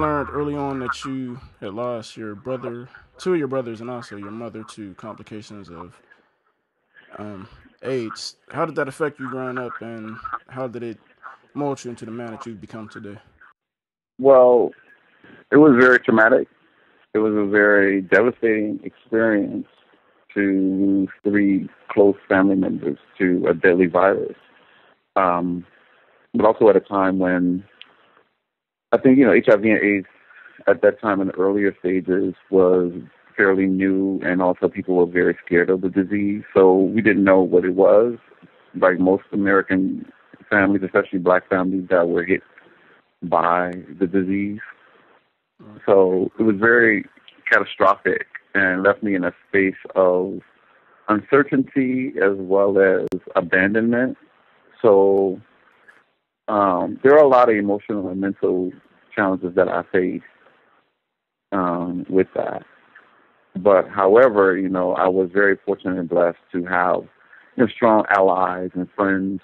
learned early on that you had lost your brother, two of your brothers, and also your mother to complications of um, AIDS. How did that affect you growing up, and how did it mold you into the man that you've become today? Well, it was very traumatic. It was a very devastating experience to lose three close family members to a deadly virus. Um, but also at a time when I think, HIV and AIDS at that time in the earlier stages was fairly new, and also people were very scared of the disease. So we didn't know what it was. Like most American families, especially black families that were hit by the disease. So it was very catastrophic and left me in a space of uncertainty as well as abandonment. So there are a lot of emotional and mental challenges that I face with that. But however, I was very fortunate and blessed to have strong allies and friends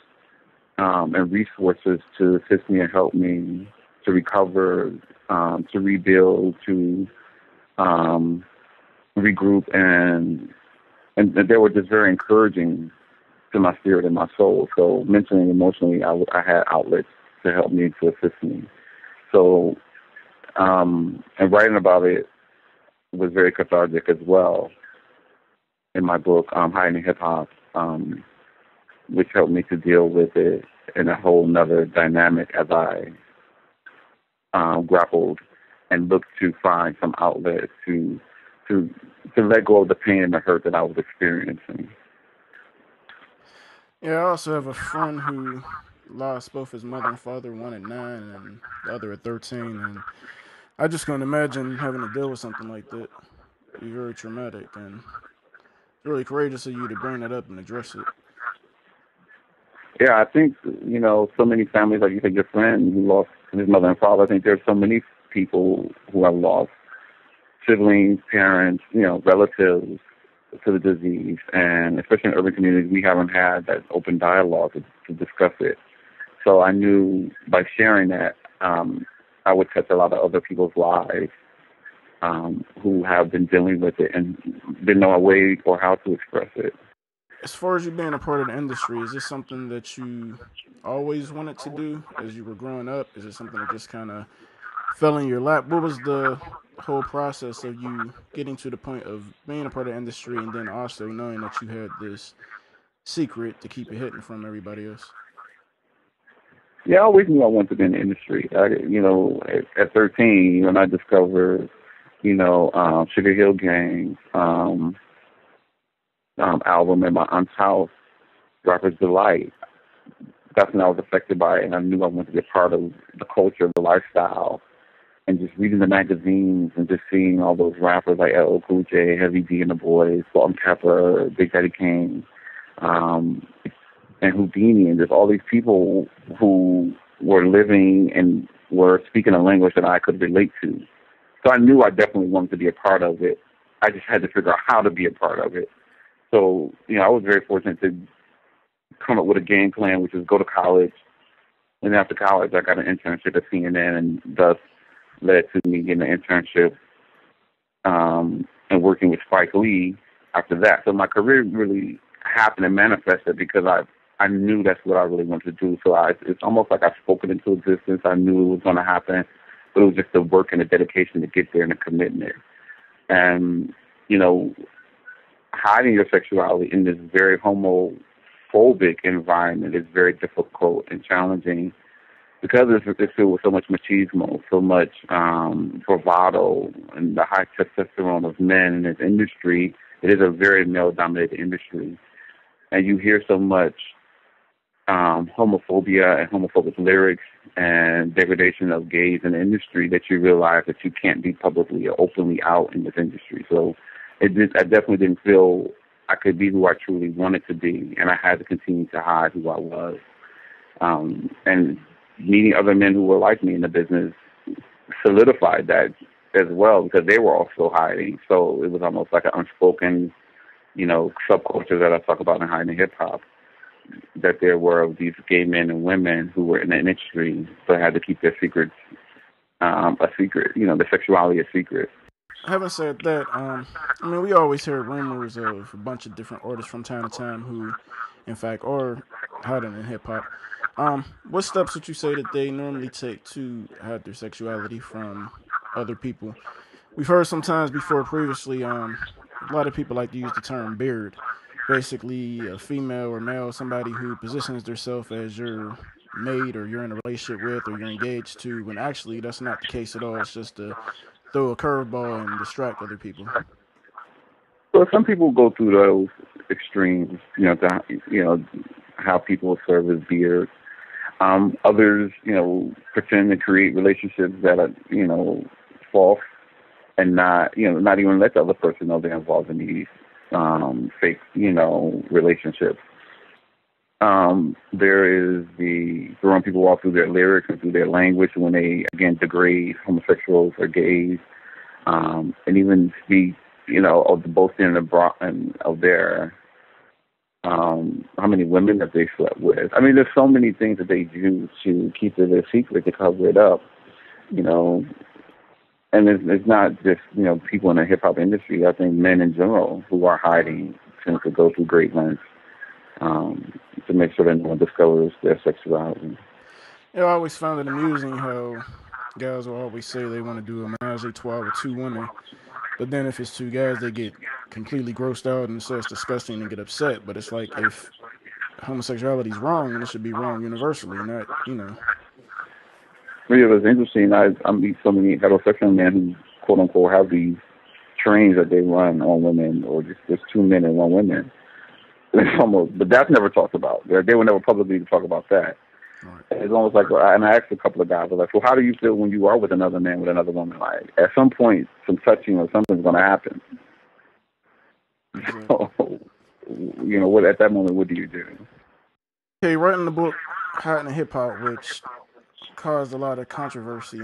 and resources to assist me and help me to recover, to rebuild, to regroup, and they were just very encouraging to my spirit and my soul. So mentally and emotionally, I had outlets to help me, to assist me. So, and writing about it was very cathartic as well in my book, Hiding Hip Hop, which helped me to deal with it in a whole nother dynamic as I grappled and looked to find some outlet to to let go of the pain and the hurt that I was experiencing. Yeah, I also have a friend who lost both his mother and father, one at 9 and the other at 13. And I just can't imagine having to deal with something like that. It'd be very traumatic, and it's really courageous of you to bring that up and address it. Yeah, I think, so many families, like you said, your friend who lost his mother and father. I think there's so many people who have lost siblings, parents, relatives to the disease. And especially in urban communities, we haven't had that open dialogue to discuss it. So I knew by sharing that, I would touch a lot of other people's lives who have been dealing with it and didn't know a way or how to express it. As far as you being a part of the industry, is this something that you always wanted to do as you were growing up? Is it something that just kind of fell in your lap? What was the whole process of you getting to the point of being a part of the industry and then also knowing that you had this secret to keep it hidden from everybody else? Yeah, I always knew I wanted to be in the industry. At 13, when I discovered, Sugar Hill Gang album in my aunt's house, Rapper's Delight, that's when I was affected by it, and I knew I wanted to be a part of the culture, the lifestyle, and just reading the magazines and just seeing all those rappers like LL Cool J, Heavy D and the Boys, Salt and Pepper, Big Daddy Kane, and Houdini, and just all these people who were living and were speaking a language that I could relate to. So I knew I definitely wanted to be a part of it. I just had to figure out how to be a part of it. So, I was very fortunate to come up with a game plan, which is go to college. And after college, I got an internship at CNN, and thus led to me getting an internship and working with Spike Lee after that. So my career really happened and manifested because I knew that's what I really wanted to do. So it's almost like I spoke it into existence. I knew it was going to happen, but it was just the work and the dedication to get there and the commitment. And, hiding your sexuality in this very homophobic environment is very difficult and challenging because it's filled with so much machismo, so much bravado, and the high testosterone of men in this industry. It is a very male-dominated industry. And you hear so much homophobia and homophobic lyrics and degradation of gays in the industry that you realize that you can't be publicly or openly out in this industry. So I definitely didn't feel I could be who I truly wanted to be, and I had to continue to hide who I was. And meeting other men who were like me in the business solidified that as well because they were also hiding. So it was almost like an unspoken, subculture that I talk about in hiding hip hop, that there were these gay men and women who were in the industry but had to keep their secrets a secret. The sexuality is secret. Having said that, I mean, we always hear rumors of a bunch of different artists from time to time who, in fact, are hiding in hip hop. What steps would you say that they normally take to hide their sexuality from other people? We've heard sometimes before previously, a lot of people like to use the term beard. Basically, a female or male, somebody who positions themselves as your mate or you're in a relationship with or you're engaged to, when actually that's not the case at all. It's just to throw a curveball and distract other people. So some people go through those extremes, how people serve as beards. Others, pretend to create relationships that are, false and not even let the other person know they're involved in these fake, relationships. There is the throwing people off through their lyrics and through their language when they again degrade homosexuals or gays, and even speak, of the boasting and of their how many women that they slept with. I mean, there's so many things that they do to keep it a secret, to cover it up, you know. And it's not just people in the hip hop industry. I think men in general who are hiding tend to go through great lengths to make sure that no one discovers their sexuality. I always found it amusing how guys will always say they want to do a menage a trois with two women, but then if it's two guys, they get completely grossed out and say it's disgusting and get upset. But it's like if homosexuality is wrong, then it should be wrong universally, not. Yeah, it was interesting. I meet so many heterosexual men who, quote unquote, have these trains that they run on women, or just two men and one woman. It's almost, but that's never talked about. They were never publicly talk about that. Right. It's almost like, and I asked a couple of guys, I was like, "So how do you feel when you are with another man, with another woman? Like, at some point, some touching or something's going to happen." Exactly. So, what at that moment, what do you do? Okay, writing the book Hot in Hip Hop, which caused a lot of controversy.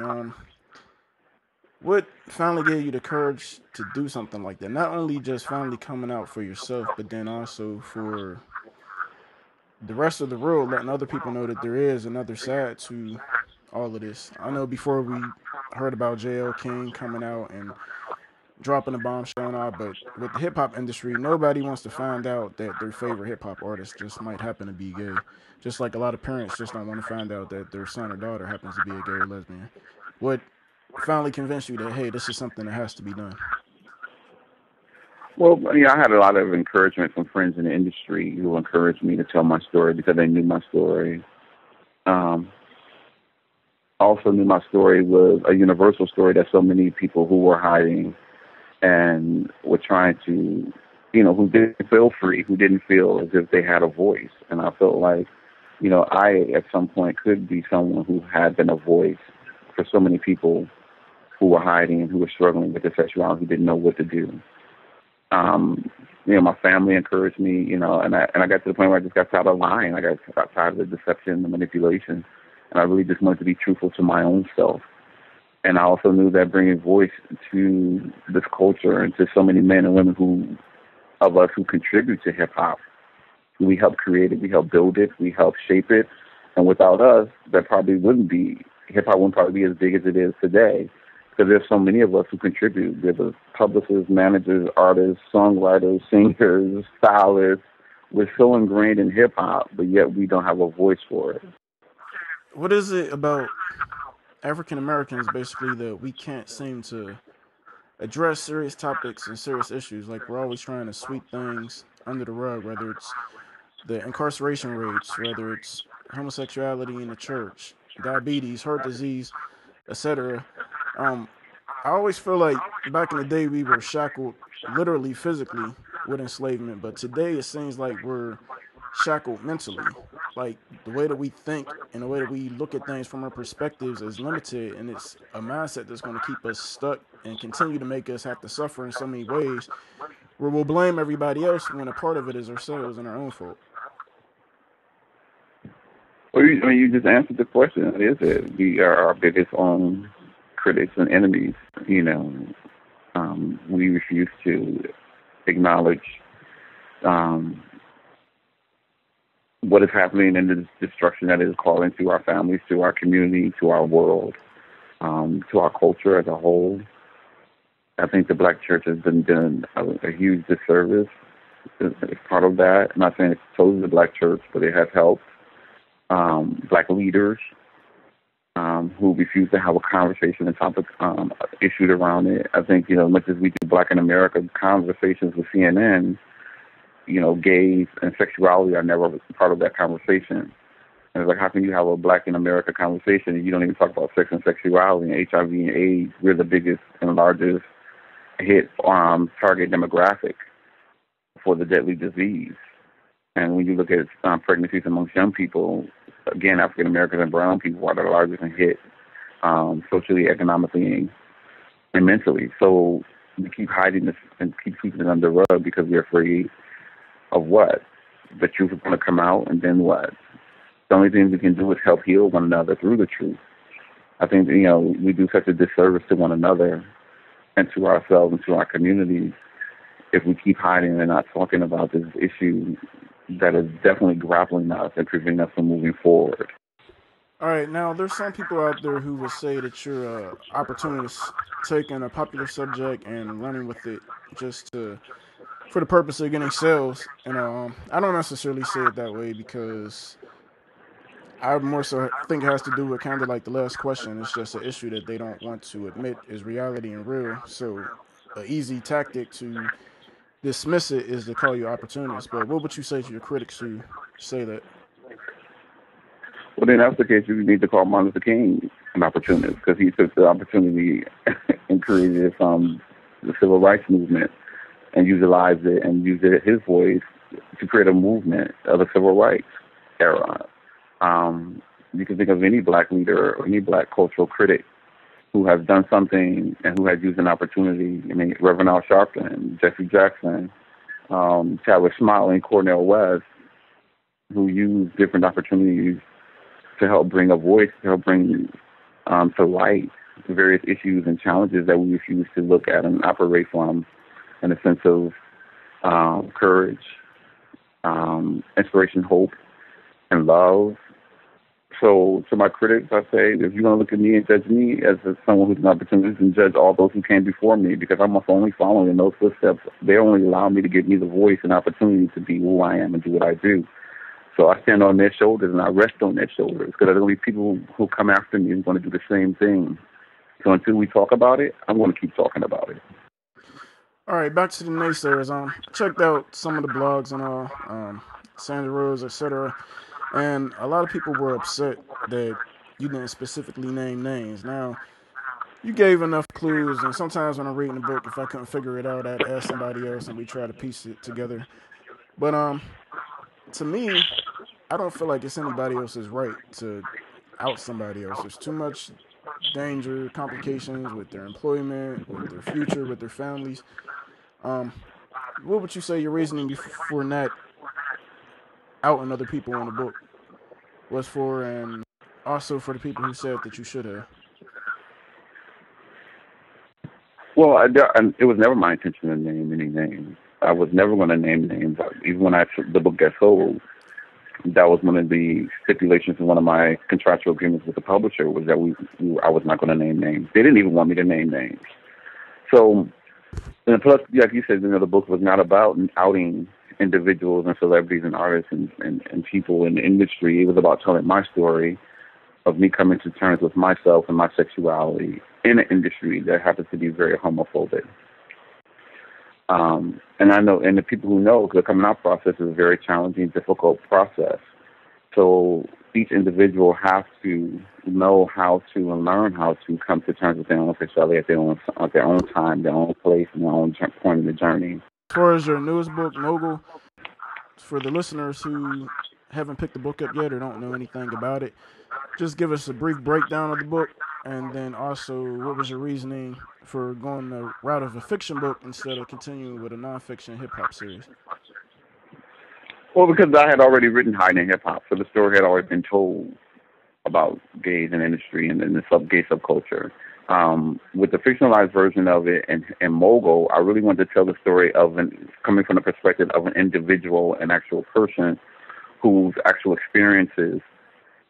What finally gave you the courage to do something like that? Not only just finally coming out for yourself, but then also for the rest of the world, letting other people know that there is another side to all of this. I know before we heard about JL King coming out and dropping a bombshell and all, but with the hip hop industry, nobody wants to find out that their favorite hip hop artist just might happen to be gay. Just like a lot of parents just don't want to find out that their son or daughter happens to be a gay or lesbian. What finally convinced you that, hey, this is something that has to be done? Well, I had a lot of encouragement from friends in the industry who encouraged me to tell my story because they knew my story. Um, Also knew my story was a universal story that so many people who were hiding and were trying to, who didn't feel free, who didn't feel as if they had a voice. And I felt like, I at some point could be someone who had been a voice for so many people who were hiding and who were struggling with their sexuality, who didn't know what to do. My family encouraged me, and I got to the point where I just got tired of lying. I got tired of the deception, the manipulation, and I really just wanted to be truthful to my own self. And I also knew that bringing voice to this culture and to so many men and women of us who contribute to hip hop, we help create it, we help build it, we help shape it, and without us, that probably wouldn't be hip hop wouldn't probably be as big as it is today. Because there's so many of us who contribute. There's the publicists, managers, artists, songwriters, singers, stylists. We're so ingrained in hip hop, but yet we don't have a voice for it. What is it about African Americans basically that we can't seem to address serious topics and serious issues? Like we're always trying to sweep things under the rug, whether it's the incarceration rates, whether it's homosexuality in the church, diabetes, heart disease, etc. Um, I always feel like back in the day we were shackled literally physically with enslavement, but today it seems like we're shackled mentally. Like the way that we think and the way that we look at things from our perspectives is limited, and it's a mindset that's going to keep us stuck and continue to make us have to suffer in so many ways where we'll blame everybody else when a part of it is ourselves and our own fault. Well, you just answered the question. It is it. We are our biggest own critics and enemies. We refuse to acknowledge um, what is happening and the destruction that is calling to our families, to our community, to our world. to our culture as a whole. I think the black church has been doing a huge disservice as part of that. I'm not saying it's totally the black church, but it has helped black leaders who refuse to have a conversation and topic issued around it. I think, as much as we do Black in America conversations with CNN, gays and sexuality are never part of that conversation. And it's like, how can you have a Black in America conversation and you don't even talk about sex and sexuality and HIV and AIDS? We're the biggest and largest hit target demographic for the deadly disease. And when you look at pregnancies amongst young people, again, African Americans and brown people are the largest and hit socially, economically, and mentally. So we keep hiding this and keep keeping it under the rug because we're afraid of what? The truth is going to come out, and then what? The only thing we can do is help heal one another through the truth. I think, we do such a disservice to one another and to ourselves and to our communities if we keep hiding and not talking about this issue that is definitely grappling us and preventing us from moving forward. All right, now there's some people out there who would say that you're an opportunist, taking a popular subject and running with it just for the purpose of getting sales. And I don't necessarily say it that way because I more so think it has to do with kind of like the last question. It's just an issue that they don't want to admit is reality and real. So, an easy tactic to dismiss it is to call you opportunist. But what would you say to your critics who say that? Well, then that's the case. You need to call Martin Luther King an opportunist because he took the opportunity and created the civil rights movement and utilized it and used it, his voice, to create a movement of the civil rights era. You can think of any black leader or any black cultural critic who has done something and who has used an opportunity. I mean, Reverend Al Sharpton, Jesse Jackson, Chadwick Smiley, Cornel West, who used different opportunities to help bring a voice, to help bring to light the various issues and challenges that we refuse to look at and operate from in a sense of courage, inspiration, hope, and love. So to my critics, I say, if you're going to look at me and judge me as someone who's an opportunist, and judge all those who came before me, because I'm only following in those footsteps. They only allow me to give me the voice and opportunity to be who I am and do what I do. So I stand on their shoulders and I rest on their shoulders because there's going to be people who come after me who are going to do the same thing. So until we talk about it, I'm going to keep talking about it. All right, back to the naysayers. I checked out some of the blogs and all, Sandra Rose, etc. And a lot of people were upset that you didn't specifically name names. Now, you gave enough clues, and sometimes when I'm reading the book, if I couldn't figure it out, I'd ask somebody else, and we try to piece it together. But to me, I don't feel like it's anybody else's right to out somebody else. There's too much danger, complications with their employment, with their future, with their families. Um, what would you say your reasoning for not outing other people in the book was for, and also for the people who said that you should have? Well, it was never my intention to name any names. I was never going to name names. Even when the book got sold, that was one of the stipulations in one of my contractual agreements with the publisher was that I was not going to name names. They didn't even want me to name names. So, and plus, like you said, the book was not about outing individuals and celebrities and artists and people in the industry. It was about telling my story of me coming to terms with myself and my sexuality in an industry that happens to be very homophobic. And I know, and the people who know, the coming out process is a very challenging, difficult process. So each individual has to know how to and learn how to come to terms with their own sexuality at their own time, their own place, and their own point in the journey. As far as your newest book, Mogul, for the listeners who haven't picked the book up yet or don't know anything about it, just give us a brief breakdown of the book, and then also what was your reasoning for going the route of a fiction book instead of continuing with a nonfiction hip hop series? Well, because I had already written Hiding Hip Hop, so the story had already been told about gays in the industry and the gay subculture. With the fictionalized version of it and Mogul, I really wanted to tell the story of coming from the perspective of an individual, an actual person whose actual experiences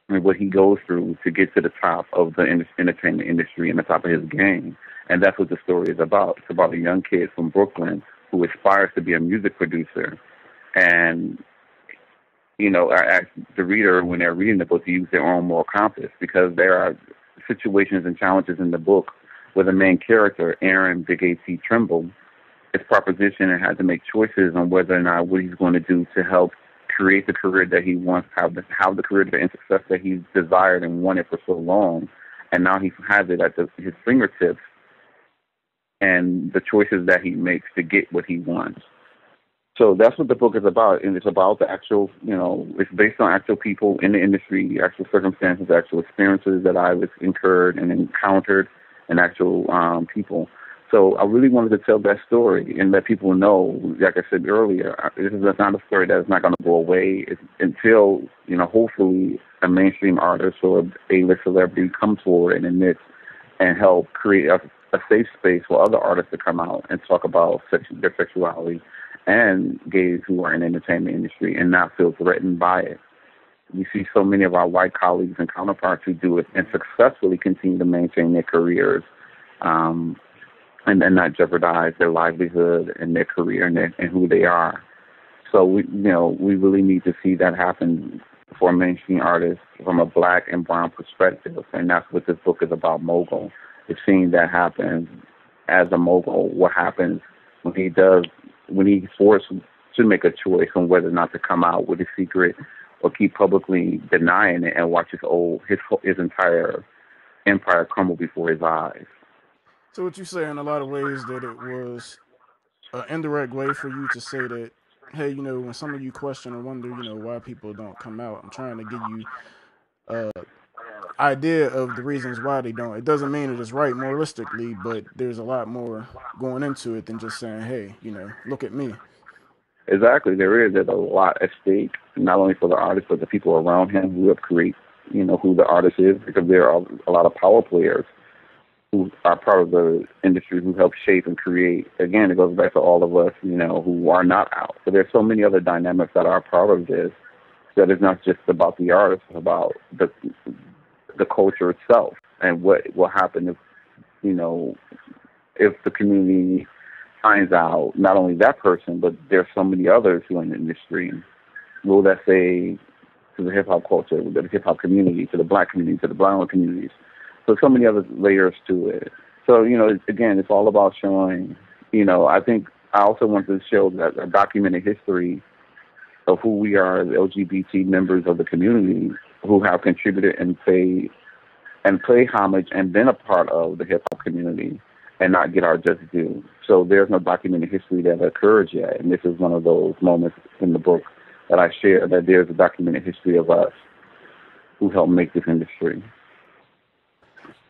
and what he goes through to get to the top of the entertainment industry and the top of his game. And that's what the story is about. It's about a young kid from Brooklyn who aspires to be a music producer. And, I ask the reader when they're reading the book to use their own moral compass, because there are situations and challenges in the book where the main character, Aaron Big A.T. Trimble, is propositioned and had to make choices on whether or not what he's going to do to help create the career that he wants, have the career and success that he's desired and wanted for so long. And now he has it at his fingertips, and the choices that he makes to get what he wants. So that's what the book is about, and it's about the actual, it's based on actual people in the industry, actual circumstances, actual experiences that I've incurred and encountered, and actual people. So I really wanted to tell that story and let people know, like I said earlier, this is not a story that is not going to go away until, hopefully a mainstream artist or A-list celebrity comes forward and admits and help create a safe space for other artists to come out and talk about their sexuality, and gays who are in the entertainment industry and not feel threatened by it. We see so many of our white colleagues and counterparts who do it and successfully continue to maintain their careers, and not jeopardize their livelihood and their career and who they are. So we really need to see that happen for mainstream artists from a black and brown perspective, and that's what this book is about. Mogul. It's seeing that happen as a mogul. What happens when he's forced to make a choice on whether or not to come out with a secret or keep publicly denying it and watch his entire empire crumble before his eyes. So what you say in a lot of ways that it was an indirect way for you to say that, hey, when some of you question or wonder, why people don't come out, I'm trying to give you a idea of the reasons why they don't. It doesn't mean it is right moralistically, but there's a lot more going into it than just saying, hey, look at me. Exactly, there's a lot at stake, not only for the artist but the people around him who have created, who the artist is, because there are a lot of power players who are part of the industry who help shape and create. Again, it goes back to all of us, who are not out. So there's so many other dynamics that are part of this, that it's not just about the artist, it's about the culture itself and what will happen if the community finds out not only that person, but there's so many others who are in the industry. Will that say to the hip hop culture, to the hip hop community, to the black community, to the brown communities? So many other layers to it. So, again, it's all about showing, I think I also want to show that a documented history of who we are as LGBT members of the community who have contributed and pay homage and been a part of the hip hop community and not get our just due. So there's no documented history that occurs yet. And this is one of those moments in the book that I share, that there's a documented history of us who helped make this industry.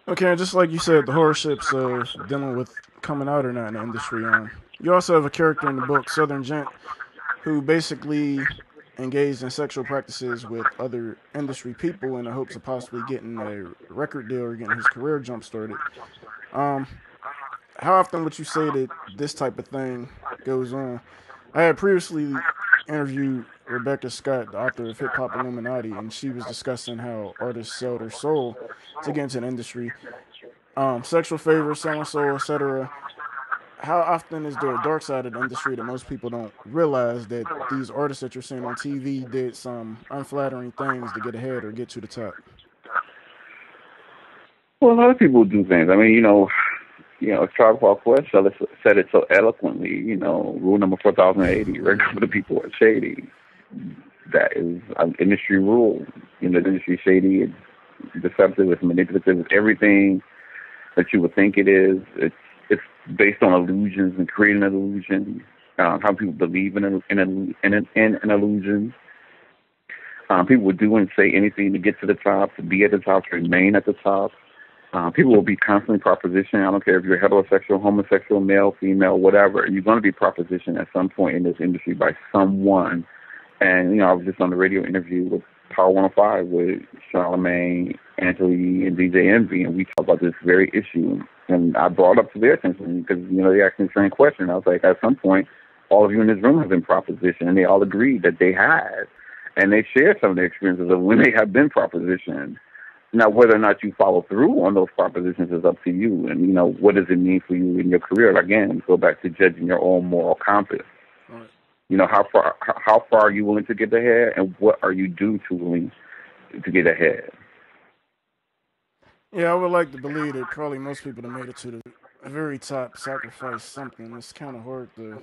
Okay, and just like you said, the hardships of dealing with coming out or not in the industry. You also have a character in the book, Southern Gent, who basically engaged in sexual practices with other industry people in the hopes of possibly getting a record deal or getting his career jump started. Um, how often would you say that this type of thing goes on? I had previously interviewed Rebecca Scott, the author of Hip Hop Illuminati, and she was discussing how artists sell their soul to get into the industry. Sexual favors, selling soul, etc. How often is there a dark side of the industry that most people don't realize, that these artists that you're seeing on TV did some unflattering things to get ahead or get to the top? Well, a lot of people do things. I mean, Tribe Called Quest said it so eloquently. Rule number 4080: regular people are shady. That is an industry rule. The industry is shady. It's deceptive. It's manipulative. It's everything that you would think it is. It's based on illusions and creating an illusion. How people believe in an illusion. People would do and say anything to get to the top, to be at the top, to remain at the top. People will be constantly propositioned. I don't care if you're heterosexual, homosexual, male, female, whatever. You're going to be propositioned at some point in this industry by someone. And, I was just on the radio interview with Power 105 with Charlamagne, Angela, and DJ Envy, and we talked about this very issue. And I brought up to their attention because, they asked me the same question. I was like, at some point, all of you in this room have been propositioned, and they all agreed that they had. and they share some of their experiences of when they have been propositioned. Now, whether or not you follow through on those propositions is up to you. And, what does it mean for you in your career? Again, go back to judging your own moral compass. Right. How far are you willing to get ahead, and what are you willing to get ahead? Yeah, I would like to believe that probably most people that made it to the very top sacrifice something. It's kind of hard to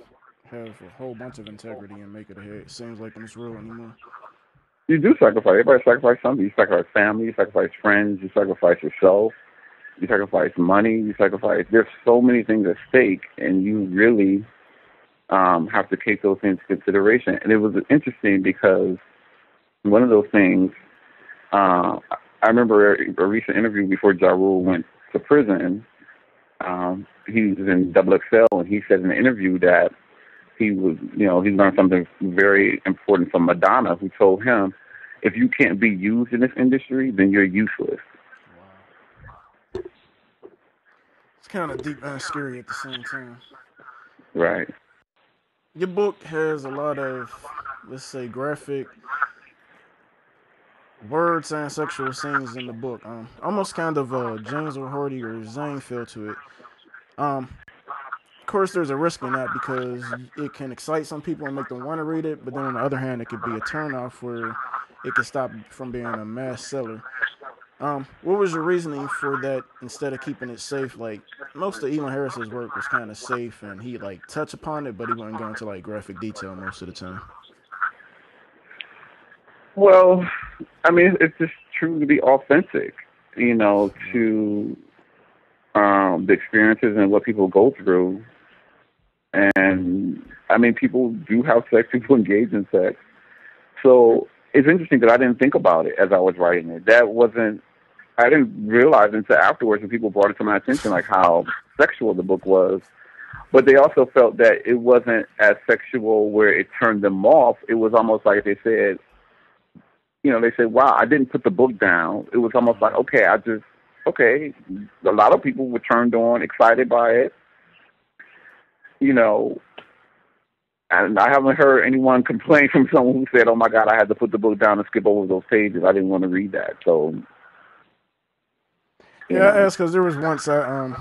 have a whole bunch of integrity and make it ahead. It seems like in this world anymore. You do sacrifice. Everybody sacrifice something. You sacrifice family. You sacrifice friends. You sacrifice yourself. You sacrifice money. You sacrifice. There's so many things at stake, and you really have to take those things into consideration. And it was interesting because one of those things, I remember a recent interview before Ja Rule went to prison. He was in Double XL, and he said in the interview that he learned something very important from Madonna, who told him, if you can't be used in this industry, then you're useless. Wow. It's kind of deep and scary at the same time. Right. Your book has a lot of, let's say, graphic words and sexual scenes in the book. Almost kind of a James O'Hardy or Zane feel to it. Of course, there's a risk in that because it can excite some people and make them want to read it, but then on the other hand, it could be a turnoff where it could stop from being a mass seller. What was your reasoning for that instead of keeping it safe? Like most of Elon Harris's work was kind of safe, and he like touch upon it, but he wouldn't go into like graphic detail most of the time. Well, I mean, it's just true to be authentic, to the experiences and what people go through. And I mean, people do have sex, people engage in sex. So it's interesting that I didn't think about it as I was writing it. I didn't realize until afterwards when people brought it to my attention, like how sexual the book was. But they also felt that it wasn't as sexual where it turned them off. It was almost like they said, wow, I didn't put the book down. It was almost like, okay, a lot of people were turned on, excited by it, and I haven't heard anyone complain from someone who said, oh my God, I had to put the book down and skip over those pages. I didn't want to read that. So, Yeah, I asked because there was once I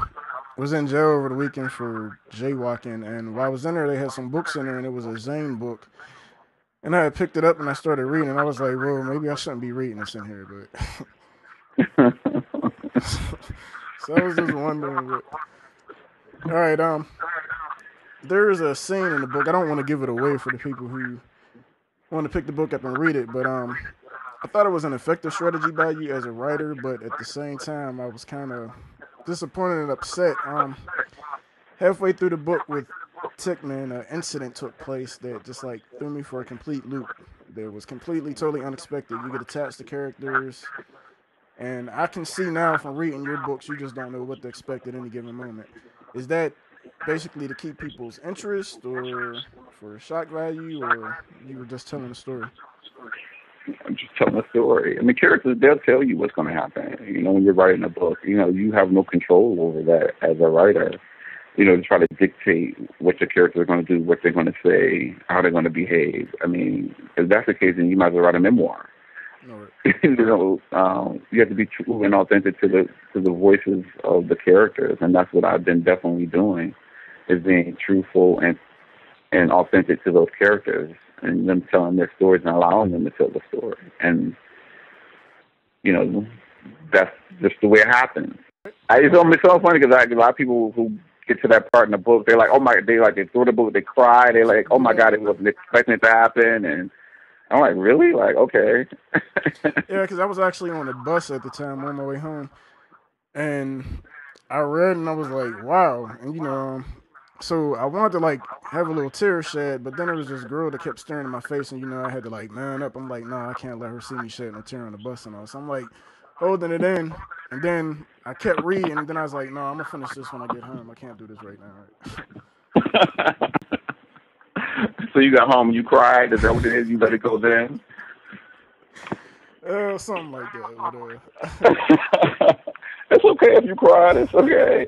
was in jail over the weekend for jaywalking, and while I was in there, they had some books in there, and it was a Zane book. And I had picked it up and I started reading, and I was like, well, maybe I shouldn't be reading this in here, but so I was just wondering. But all right, there's a scene in the book. I don't want to give it away for the people who want to pick the book up and read it, but I thought it was an effective strategy by you as a writer, but at the same time, I was kind of disappointed and upset. Halfway through the book with Tickman, an incident took place that just like threw me for a complete loop. That was completely, totally unexpected. You get attached to characters, and I can see now from reading your books, you just don't know what to expect at any given moment. Is that basically to keep people's interest, or for shock value, or you were just telling a story? I'm just telling a story. I mean, characters, they'll tell you what's going to happen. When you're writing a book, you have no control over that as a writer. To try to dictate what your characters are going to do, what they're going to say, how they're going to behave. I mean, if that's the case, then you might as well write a memoir. No. You have to be true and authentic to the voices of the characters, and that's what I've been definitely doing, is being truthful and authentic to those characters, and them telling their stories and allowing them to tell the story. And that's just the way it happens. It's so funny because a lot of people who get to that part in the book, they're like, they throw the book, they cry, they're like, oh my God, it wasn't expecting it to happen, and I'm like, really? Like, okay. Yeah, because I was actually on the bus at the time on my way home, and I read and I was like, wow, and so I wanted to like have a little tear shed, but then there was this girl that kept staring in my face, and I had to like man up. I'm like, nah, I can't let her see me shed no tear on the bus and all. So I'm like holding it in, and then I kept reading, and then I was like, no, I'm gonna finish this when I get home. I can't do this right now. So you got home, you cried. Is that what it is? You let it go then? Something like that. But, it's okay if you cried. It's okay.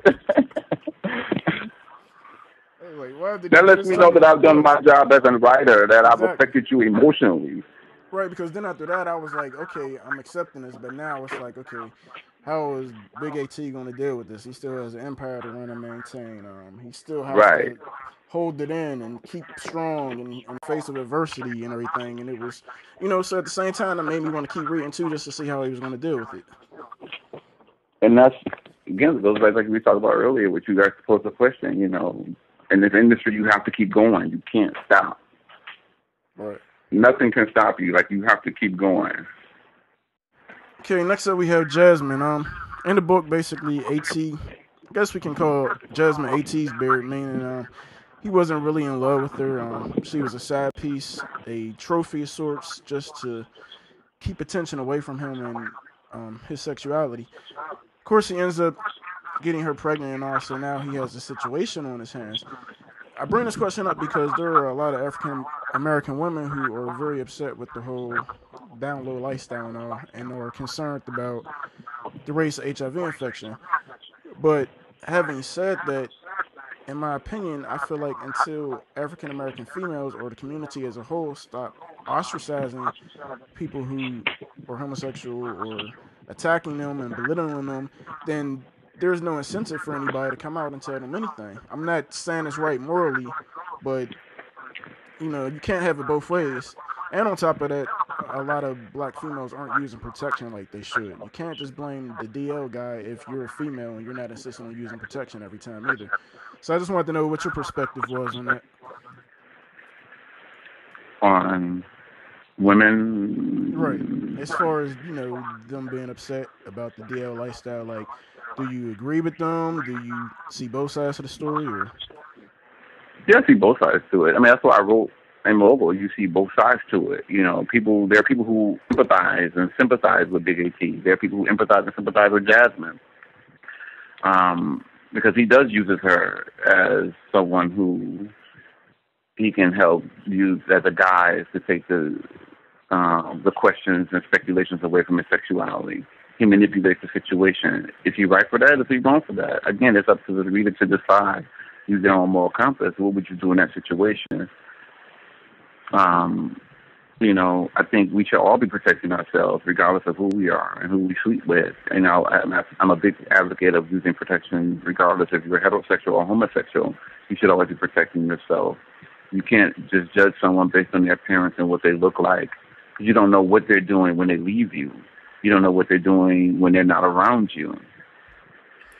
Like, that lets me know that I've done my job as a writer, that I've affected you emotionally. Right, because then after that, I was like, okay, I'm accepting this, but now it's like, okay, how is Big At going to deal with this? He still has an empire to run and maintain. He still has Right. to hold it in and keep strong in face of adversity and everything. And it was, so at the same time, that made me want to keep reading too, just to see how he was going to deal with it. And that's, again, those guys like we talked about earlier, which you guys posed the question, in this industry, you have to keep going. You can't stop. Right. Nothing can stop you. Like, you have to keep going. Okay, next up we have Jasmine. In the book, basically, A.T. I guess we can call Jasmine A.T.'s beard, meaning he wasn't really in love with her. She was a side piece, a trophy of sorts, just to keep attention away from him and his sexuality. Of course, he ends up getting her pregnant and all, so now he has a situation on his hands. I bring this question up because there are a lot of African American women who are very upset with the whole down low lifestyle and are concerned about the race of HIV infection. But having said that, in my opinion, I feel like until African American females or the community as a whole stop ostracizing people who are homosexual or attacking them and belittling them, then there's no incentive for anybody to come out and tell them anything. I'm not saying it's right morally, but you can't have it both ways. And on top of that, a lot of black females aren't using protection like they should. You can't just blame the DL guy if you're a female and you're not insisting on using protection every time either. So I just wanted to know what your perspective was on that. On Right. women, As far as, them being upset about the DL lifestyle, like, do you agree with them? Do you see both sides of the story or yeah, I see both sides to it. I mean, that's why I wrote in Mogul. You see both sides to it. There are people who empathize and sympathize with Big AT. There are people who empathize and sympathize with Jasmine. Because he does uses her as someone who he can help use as a guise to take the questions and speculations away from his sexuality. He manipulates the situation. Is he right for that? Is he wrong for that? Again, it's up to the reader to decide. Use their own moral compass. What would you do in that situation? I think we should all be protecting ourselves, regardless of who we are and who we sleep with. I'm a big advocate of using protection, regardless if you're heterosexual or homosexual. You should always be protecting yourself. You can't just judge someone based on their appearance and what they look like, because you don't know what they're doing when they leave you. You don't know what they're doing when they're not around you.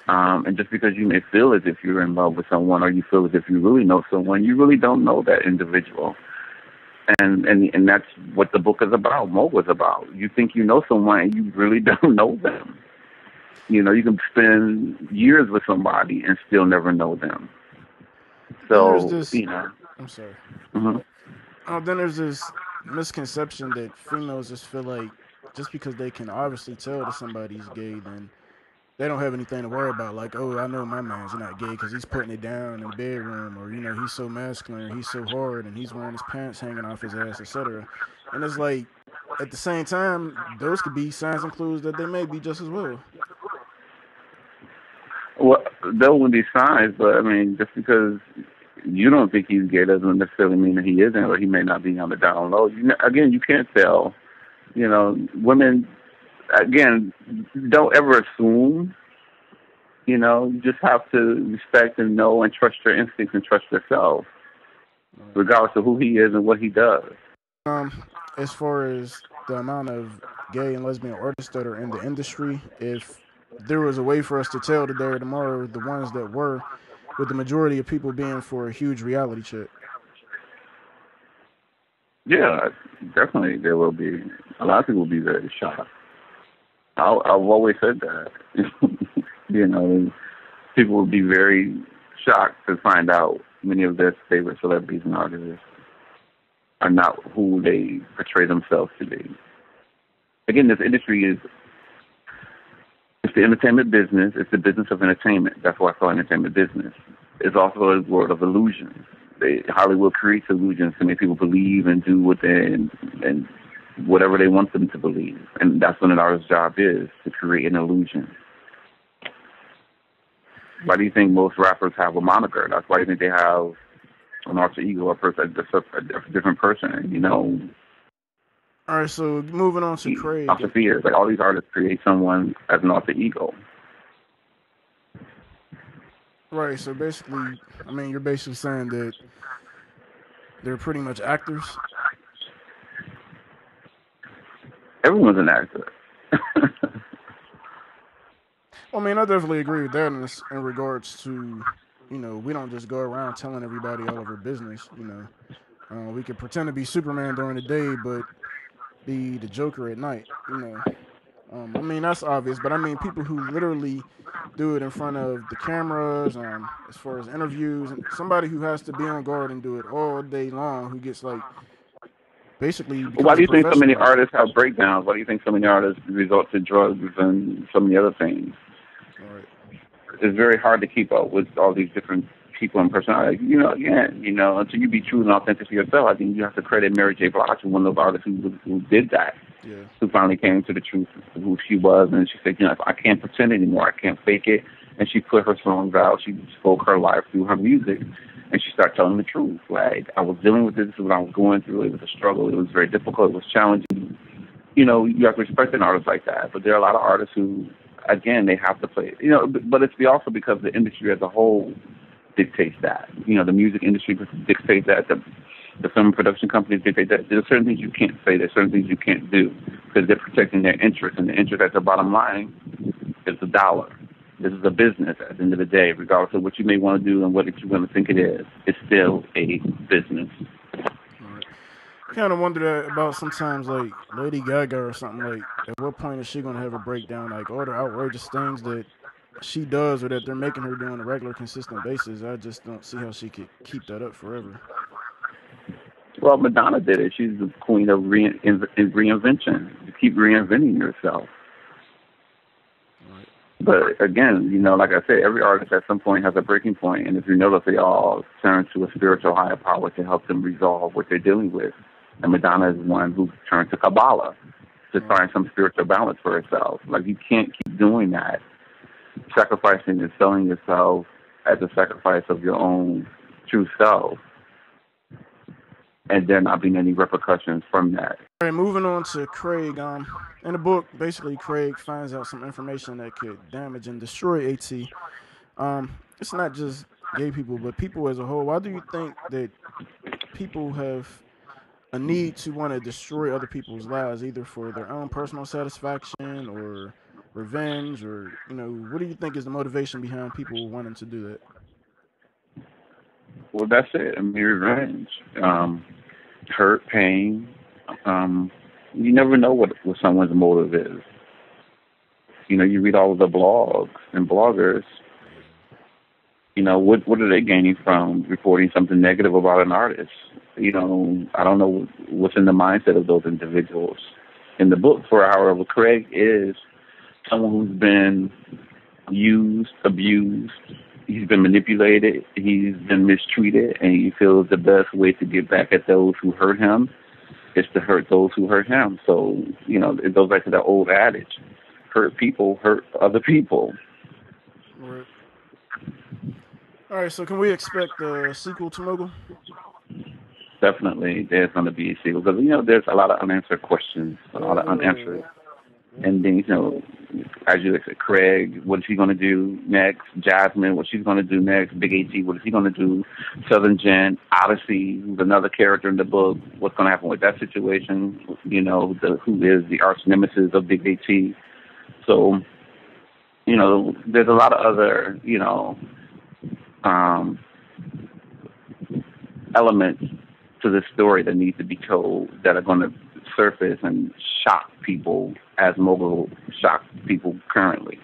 And just because you may feel as if you're in love with someone, or you feel as if you really know someone, you really don't know that individual. And that's what the book is about. Mogul is about. You think you know someone, and you really don't know them. You can spend years with somebody and still never know them. then there's So, this I'm sorry. mm-hmm. Then there's this misconception that females just feel like just because they can obviously tell that somebody's gay, then they don't have anything to worry about. Like, oh, I know my man's not gay because he's putting it down in the bedroom, or he's so masculine, or he's so hard, and he's wearing his pants hanging off his ass, etc. And it's like, at the same time, those could be signs and clues that they may be just as well. Well, there will be signs, but I mean, just because you don't think he's gay doesn't necessarily mean that he isn't, or he may not be on the down low. Again, you can't tell. Women, again, don't ever assume. You just have to respect and know and trust your instincts and trust yourself, regardless of who he is and what he does. As far as the amount of gay and lesbian artists that are in the industry, if there was a way for us to tell today or tomorrow the ones that were, with the majority of people being for a huge reality check. Yeah, definitely there will be. A lot of people will be very shocked. I've always said that. People will be very shocked to find out many of their favorite celebrities and artists are not who they portray themselves to be. Again, this industry it's the entertainment business. It's the business of entertainment. That's why I call it entertainment business. It's also a world of illusions. Hollywood creates illusions to make people believe and do what and whatever they want them to believe. And that's what an artist's job is, to create an illusion. Why do you think most rappers have a moniker? That's why you think they have an alter ego, a different person. All right, so moving on to Craig. After fears, like all these artists create someone as an alter ego. Right, so basically, I mean, you're basically saying that they're pretty much actors. Everyone's an actor. Well, I mean, I definitely agree with that in regards to, we don't just go around telling everybody all of our business. We could pretend to be Superman during the day, but be the Joker at night. I mean, that's obvious, but I mean, people who literally do it in front of the cameras, as far as interviews, and somebody who has to be on guard and do it all day long, who gets like basically Why becomes do a you think so many professional at it. artists have breakdowns? Why do you think so many artists resort to drugs and so many other things? All right. It's very hard to keep up with all these different people and personalities. Again, until you be true and authentic to yourself, I think you have to credit Mary J. Blige, one of those artists who did that, Yeah. who finally came to the truth of who she was, and she said, I can't pretend anymore. I can't fake it. And she put her songs out. She spoke her life through her music, and she started telling the truth. Like, I was dealing with this. This is what I was going through. It was a struggle. It was very difficult. It was challenging. You have to respect an artist like that. But there are a lot of artists who, again, they have to play. But it's also because the industry as a whole dictates that. The music industry dictates that. The film production companies dictate that. There are certain things you can't say. There's certain things you can't do because they're protecting their interests, and the interest at the bottom line is the dollar. This is a business at the end of the day, regardless of what you may want to do and what you want to think it is. It's still a business. All right. Kind of wonder that about sometimes like Lady Gaga or something. Like, at what point is she going to have a breakdown? Like all the outrageous things that she does or that they're making her do on a regular, consistent basis. I just don't see how she could keep that up forever. Well, Madonna did it. She's the queen of reinvention. You keep reinventing yourself. All right. But again, like I said, every artist at some point has a breaking point, and if you notice, they all turn to a spiritual higher power to help them resolve what they're dealing with. And Madonna is one who turned to Kabbalah to All right. find some spiritual balance for herself. Like, you can't keep doing that, sacrificing and selling yourself as a sacrifice of your own true self, and there not being any repercussions from that. All right, moving on to Craig. In the book, basically, Craig finds out some information that could damage and destroy AT. It's not just gay people, but people as a whole. Why do you think that people have a need to want to destroy other people's lives, either for their own personal satisfaction or revenge, or what do you think is the motivation behind people wanting to do that? Well, that's it. I mean, revenge, hurt, pain. Um, you never know what someone's motive is. You read all of the blogs and bloggers. What are they gaining from reporting something negative about an artist? I don't know what's in the mindset of those individuals. In the book, however, Craig is someone who's been used, abused. He's been manipulated. He's been mistreated, and he feels the best way to get back at those who hurt him is to hurt those who hurt him. So, it goes back to that old adage: hurt people hurt other people. Right. All right. So can we expect a sequel to Mogul? Definitely, there's going to be a sequel because there's a lot of unanswered questions, a lot of Uh, unanswered endings. As you said, Craig, what is he going to do next? Jasmine, what she's going to do next? Big A.G., what is he going to do? Southern Jen, Odyssey, who's another character in the book. What's going to happen with that situation? Who is the arch nemesis of Big A.T. So, there's a lot of other, um, elements to this story that need to be told that are going to surface and shock people as Mogul shocks people currently.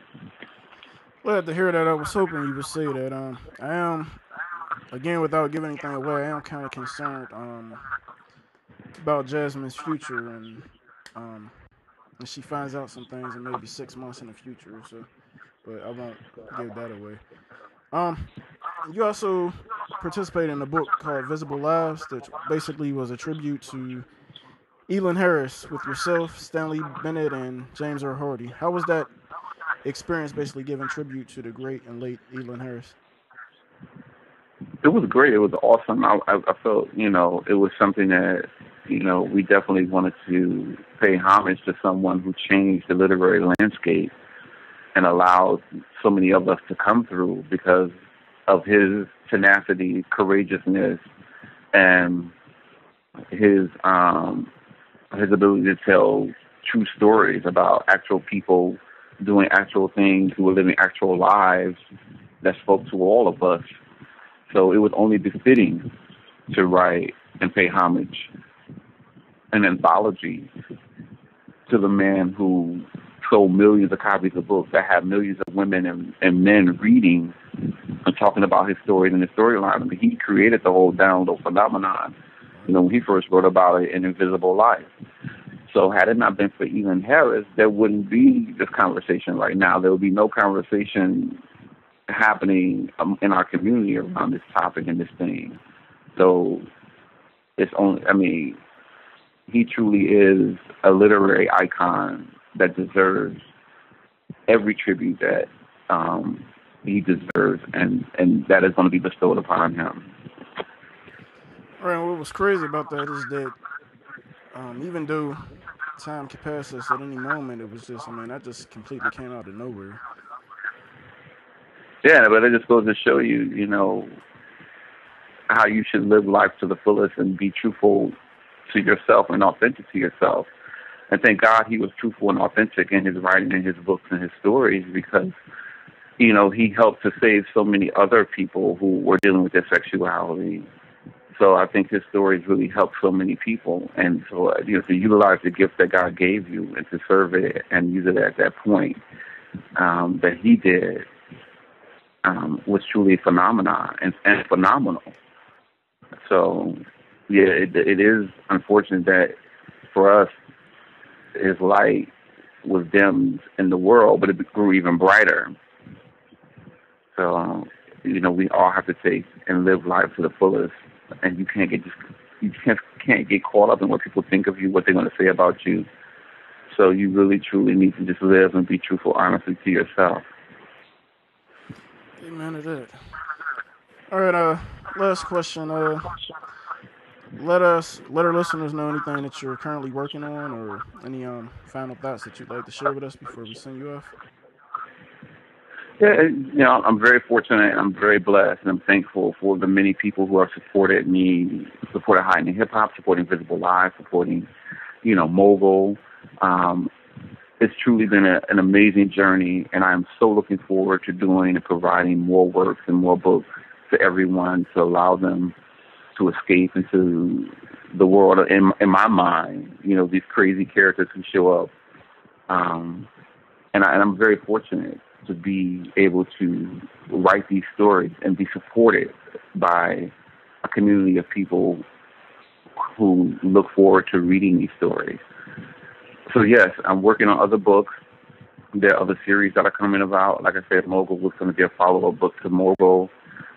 Glad to hear that. I was hoping you would say that. I am, again, without giving anything away, I am kind of concerned about Jasmine's future, um and she finds out some things in maybe 6 months in the future or so. But I won't give that away. Um, you also participated in a book called Visible Lives that basically was a tribute to Elon Harris with yourself, Stanley Bennett, and James Earl Hardy. How was that experience, basically giving tribute to the great and late Elon Harris? It was great. It was awesome. I felt, it was something that we definitely wanted to pay homage to someone who changed the literary landscape and allowed so many of us to come through because of his tenacity, courageousness, and his ability to tell true stories about actual people doing actual things, who were living actual lives that spoke to all of us. So it was only befitting to write and pay homage, an anthology, to the man who sold millions of copies of books that had millions of women and men reading and talking about his stories and his storyline. I mean, he created the whole download phenomenon, when he first wrote about it in Invisible Life. So had it not been for Ethan Harris, there wouldn't be this conversation right now. There would be no conversation happening in our community around this topic and this thing. So it's only, he truly is a literary icon that deserves every tribute that he deserves, and that is going to be bestowed upon him. All right, what was crazy about that is that even though time could pass us at any moment, it was just, that just completely came out of nowhere. Yeah, but it just goes to show you, how you should live life to the fullest and be truthful to yourself and authentic to yourself. And thank God he was truthful and authentic in his writing and his books and his stories, because, he helped to save so many other people who were dealing with their sexuality. So I think his stories really helped so many people. And so, to utilize the gift that God gave you and to serve it and use it at that point that he did was truly a phenomenon and phenomenal. So, yeah, it is unfortunate that for us, his light was dimmed in the world, but it grew even brighter. So, we all have to take and live life to the fullest, and you can't get caught up in what people think of you, what they're going to say about you. So you really, truly need to just live and be truthful, honestly to yourself. Amen to that. All right, last question. Let our listeners know anything that you're currently working on, or any final thoughts that you'd like to share with us before we send you off. Yeah, I'm very fortunate. I'm very blessed, and I'm thankful for the many people who have supported me, supported Hiding Hip Hop, supporting Visible Live, supporting, Mogul. It's truly been an amazing journey, and I'm so looking forward to doing and providing more works and more books to everyone to allow them to escape into the world. In my mind, these crazy characters who show up, and I'm very fortunate to be able to write these stories and be supported by a community of people who look forward to reading these stories. So yes, I'm working on other books. There are other series that are coming about. Like I said, Mogul was going to be a follow-up book to Mogul.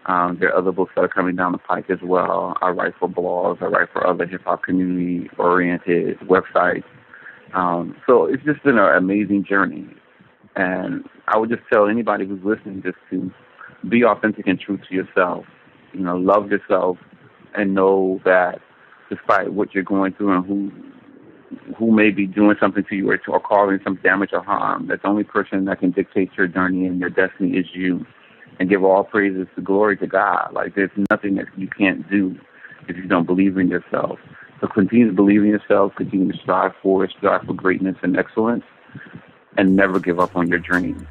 There are other books that are coming down the pike as well. I write for blogs. I write for other hip-hop community-oriented websites. So it's just been an amazing journey. And I would just tell anybody who's listening just to be authentic and true to yourself. Love yourself and know that despite what you're going through and who may be doing something to you or causing some damage or harm, that the only person that can dictate your journey and your destiny is you. And give all praises to glory to God. Like, there's nothing that you can't do if you don't believe in yourself. So continue to believe in yourself, continue to strive for greatness and excellence, and never give up on your dreams.